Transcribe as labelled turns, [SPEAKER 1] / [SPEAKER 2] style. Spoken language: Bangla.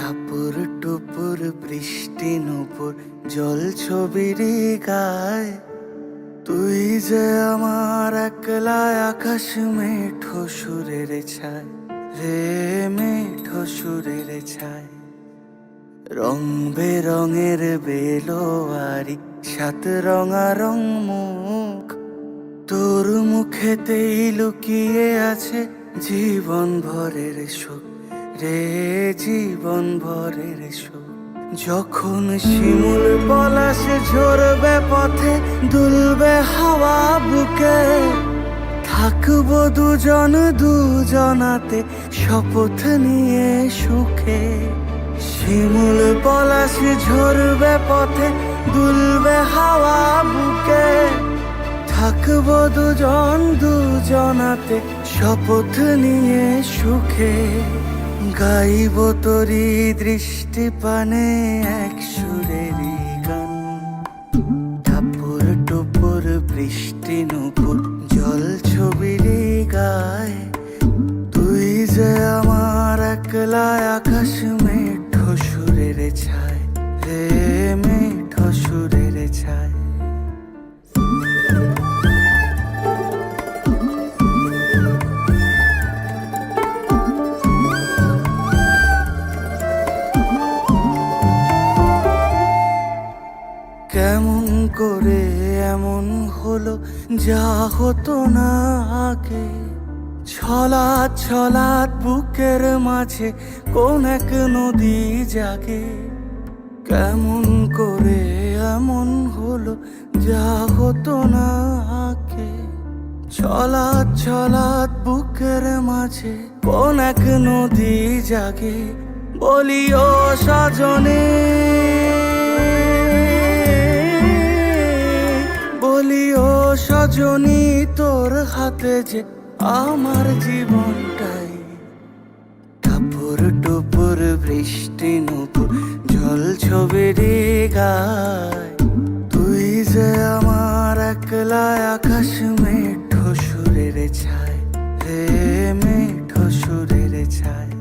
[SPEAKER 1] টাপুর টুপুর বৃষ্টি নুপুর জল ছবির গায়, তুই যে আমার একলা আকাশ মেঠো সুরের ছায় রে, মেঠো সুরের ছায়। রং বেরঙের বেলোয়ারি সাত রঙা রং মুখ, তোর মুখেতেই লুকিয়ে আছে জীবন ভরের সুখ রে, জীবন ভরের সুখ। যখন শিমুল পলাশে ঝরবে পথে, দুলবে হাওয়া বুকে, থাকবো দুজন দুজনাতে শপথ নিয়ে সুখে। শিমুল পলাশে ঝরবে পথে, দুলবে হাওয়া বুকে, থাকবো দুজন দুজনাতে শপথ নিয়ে সুখে। গাইব তোরি দৃষ্টি পানে এক সুরেরই গান, টাপুর টুপুর বৃষ্টি নুপুর জল ছবির গায়, তুই যে আমার একলা আকাশ মেঠো সুরের ছায় রে, মেঠো সুরের ছায়। কেমন করে এমন হলো যা হতো না আগে, ছলাৎ ছলাৎ বুকের মাঝে কোন এক নদী জাগে। কেমন করে এমন হলো যা হতো না আগে, ছলাৎ ছলাৎ বুকের মাঝে কোন এক নদী জাগে। বলিও সজনে, বলিও সজনী, তোর হাতে যে আমার জীবনটাই। টাপুর টুপুর বৃষ্টি নুপুর জল ছবির গায়, তুই যে আমার একলা আকাশ মেঠো সুরের ছায় রে, মেঠো সুরের ছায়।